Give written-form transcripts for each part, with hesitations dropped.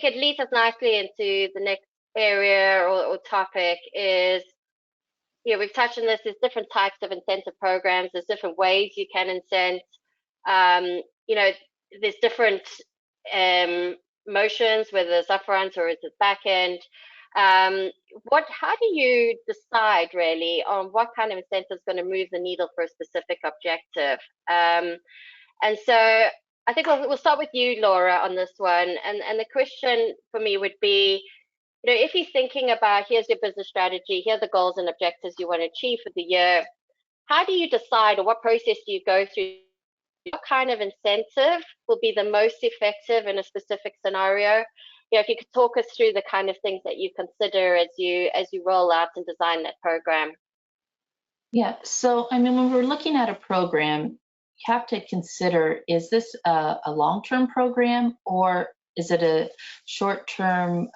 think it leads us nicely into the next area or topic is, we've touched on this. There's different types of incentive programs. There's different ways you can incent. There's different motions, whether it's upfront or it's back end. How do you decide really on what kind of incentive is going to move the needle for a specific objective? And so I think we'll start with you, Laura, on this one. And the question for me would be, if you're thinking about, here's your business strategy, here are the goals and objectives you want to achieve for the year, how do you decide, or what process do you go through? What kind of incentive will be the most effective in a specific scenario? If you could talk us through the kind of things that you consider as you roll out and design that program. Yeah, so when we're looking at a program, you have to consider, is this a long-term program, or is it a short-term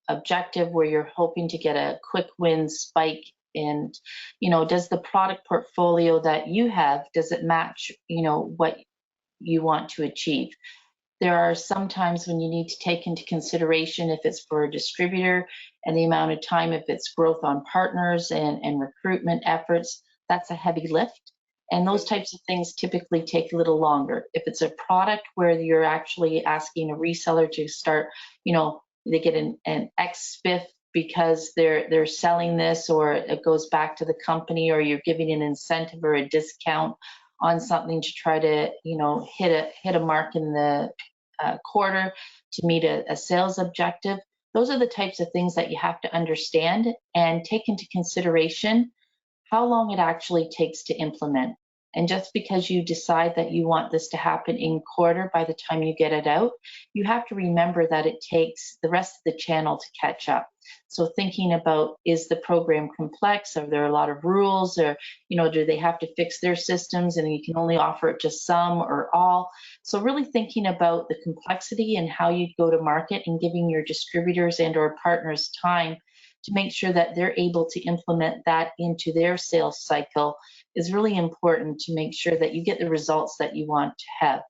objective where you're hoping to get a quick win spike? And, does the product portfolio that you have, does it match, what you want to achieve? There are some times when you need to take into consideration if it's for a distributor and the amount of time, if it's growth on partners and recruitment efforts, that's a heavy lift. And those types of things typically take a little longer. If it's a product where you're actually asking a reseller to start, they get an X spiff because they're selling this, or it goes back to the company, or you're giving an incentive or a discount on something to try to, hit a mark in the quarter to meet a sales objective. Those are the types of things that you have to understand and take into consideration how long it actually takes to implement. And just because you decide that you want this to happen in quarter, by the time you get it out, you have to remember that it takes the rest of the channel to catch up. So thinking about, is the program complex? Are there a lot of rules? Or, do they have to fix their systems and you can only offer it to some or all? So really thinking about the complexity and how you go to market, and giving your distributors and or partners time to make sure that they're able to implement that into their sales cycle is really important, to make sure that you get the results that you want to have.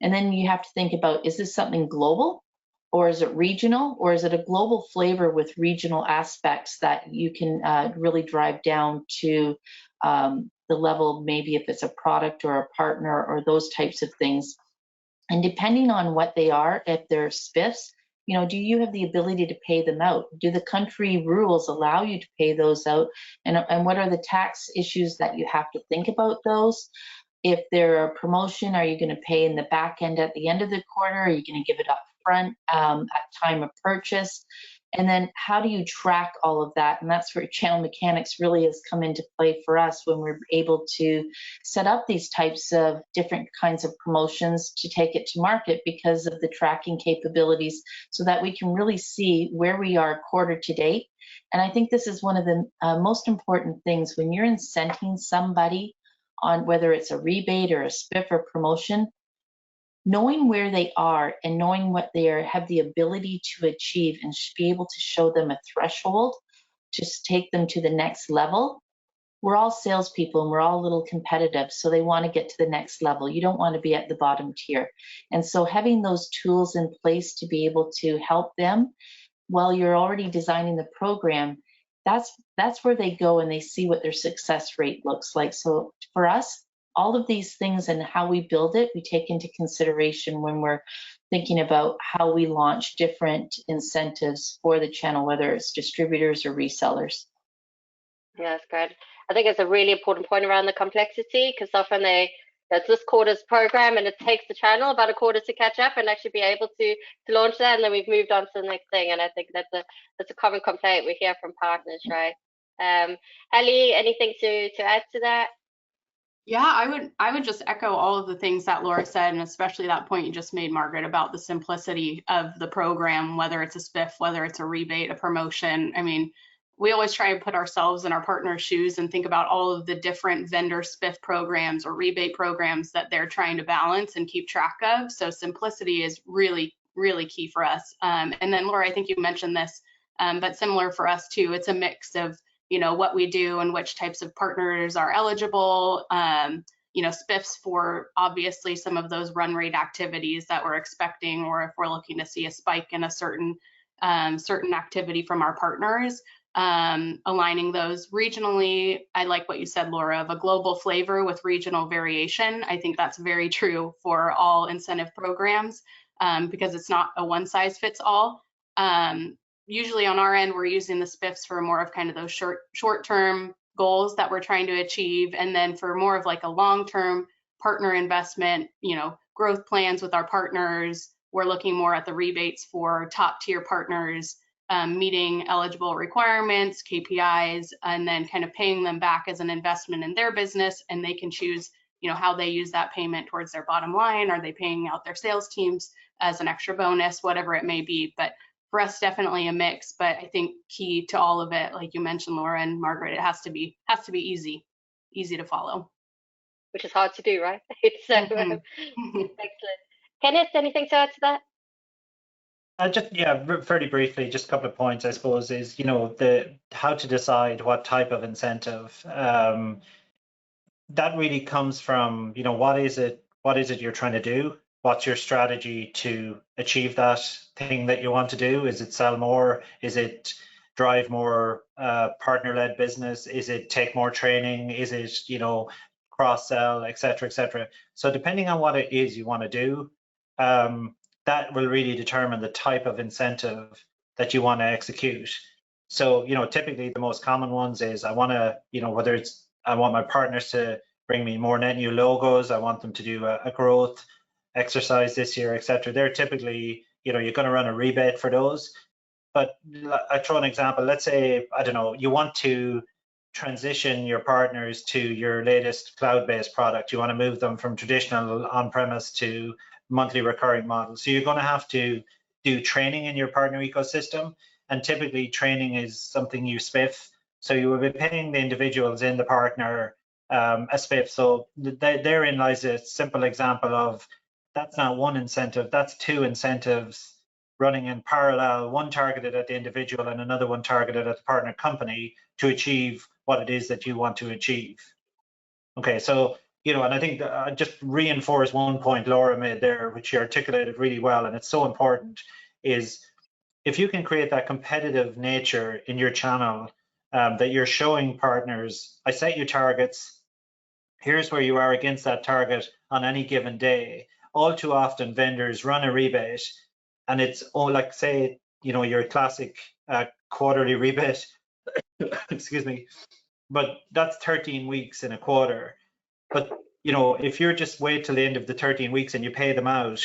And then you have to think about, is this something global, or is it regional, or is it a global flavor with regional aspects that you can really drive down to the level, maybe if it's a product or a partner or those types of things. And depending on what they are, if they're spiffs, do you have the ability to pay them out? Do the country rules allow you to pay those out? And what are the tax issues that you have to think about those? If they're a promotion, are you going to pay in the back end at the end of the quarter? Are you going to give it up front at time of purchase? And then how do you track all of that? And that's where channel mechanics really has come into play for us, when we're able to set up these types of different kinds of promotions to take it to market, because of the tracking capabilities, so that we can really see where we are quarter to date. And I think this is one of the most important things when you're incenting somebody on whether it's a rebate or a spiff or promotion. Knowing where they are and knowing what they have the ability to achieve, and be able to show them a threshold to take them to the next level. We're all salespeople and we're all a little competitive, so they want to get to the next level. You don't want to be at the bottom tier. And so having those tools in place to be able to help them while you're already designing the program, that's where they go and they see what their success rate looks like. So for us, all of these things and how we build it, we take into consideration when we're thinking about how we launch different incentives for the channel, whether it's distributors or resellers. Yeah, that's great. I think it's a really important point around the complexity, because often that's this quarter's program and it takes the channel about a quarter to catch up and actually be able to launch that, and then we've moved on to the next thing. And I think that's a common complaint we hear from partners, right? Alli, anything to add to that? Yeah, I would just echo all of the things that Laura said, and especially that point you just made, Margaret, about the simplicity of the program, whether it's a spiff, whether it's a rebate, a promotion. We always try and put ourselves in our partner's shoes and think about all of the different vendor spiff programs or rebate programs that they're trying to balance and keep track of. So simplicity is really, really key for us. And then Laura, I think you mentioned this, but similar for us too, it's a mix of what we do and which types of partners are eligible, spiffs for obviously some of those run rate activities that we're expecting, or if we're looking to see a spike in a certain activity from our partners, aligning those regionally. I like what you said, Laura, of a global flavor with regional variation. I think that's very true for all incentive programs, because it's not a one size fits all. Usually on our end, we're using the spiffs for more of kind of those short-term goals that we're trying to achieve, and then for more of like a long-term partner investment, growth plans with our partners, we're looking more at the rebates for top-tier partners, meeting eligible requirements, KPIs, and then kind of paying them back as an investment in their business, and they can choose how they use that payment towards their bottom line. Are they paying out their sales teams as an extra bonus, whatever it may be. But for us, definitely a mix. But I think key to all of it, like you mentioned, Laura and Margaret, it has to be easy to follow. Which is hard to do, right? It's excellent. Kenneth, anything to add to that? Just very briefly, just a couple of points, I suppose, is how to decide what type of incentive. That really comes from what is it you're trying to do? What's your strategy to achieve that thing that you want to do? Is it sell more? Is it drive more partner-led business? Is it take more training? Is it cross-sell, et cetera, So depending on what it is you want to do, that will really determine the type of incentive that you want to execute. So typically the most common ones is I want to whether it's I want my partners to bring me more net new logos, I want them to do a growth exercise this year, et cetera. They're typically you're going to run a rebate for those. But I throw an example. Let's say, I don't know, you want to transition your partners to your latest cloud-based product. You want to move them from traditional on-premise to monthly recurring model. So you're going to have to do training in your partner ecosystem. And typically training is something you spiff. So you will be paying the individuals in the partner a spiff. So therein lies a simple example of that's not one incentive, that's two incentives running in parallel, one targeted at the individual and another one targeted at the partner company to achieve what it is that you want to achieve. Okay, so, and I think just reinforce one point Laura made there, which she articulated really well, and it's so important, is if you can create that competitive nature in your channel, that you're showing partners, I set you targets, here's where you are against that target on any given day. All too often vendors run a rebate and it's like, say, your classic quarterly rebate, excuse me, but that's 13 weeks in a quarter. But if you're just wait till the end of the 13 weeks and you pay them out,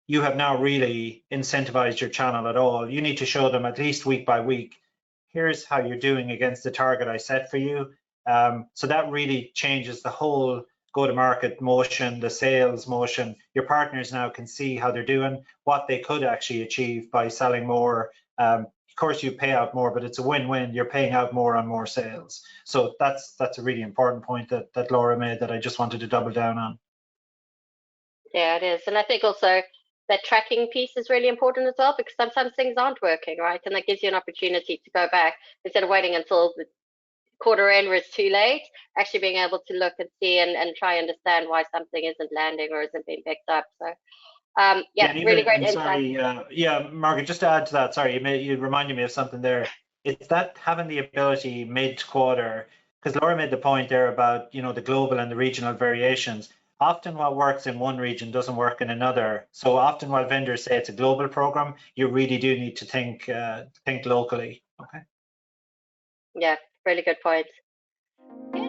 you have now really incentivized your channel at all. You need to show them at least week by week, here's how you're doing against the target I set for you. So that really changes the whole go-to-market motion, the sales motion. Your partners now can see how they're doing, what they could actually achieve by selling more. Of course, you pay out more, but it's a win-win. You're paying out more on more sales. So that's a really important point that Laura made that I just wanted to double down on. Yeah, it is. And I think also that tracking piece is really important as well, because sometimes things aren't working, right? And that gives you an opportunity to go back instead of waiting until the quarter end where it's too late, actually being able to look and see and try and understand why something isn't landing or isn't being picked up. So really great insight. Sorry, Margaret, just to add to that, sorry, you reminded me of something there. It's that having the ability mid-quarter, because Laura made the point there about the global and the regional variations. Often what works in one region doesn't work in another. So often while vendors say it's a global program, you really do need to think locally. Okay. Yeah, really good point. Yeah.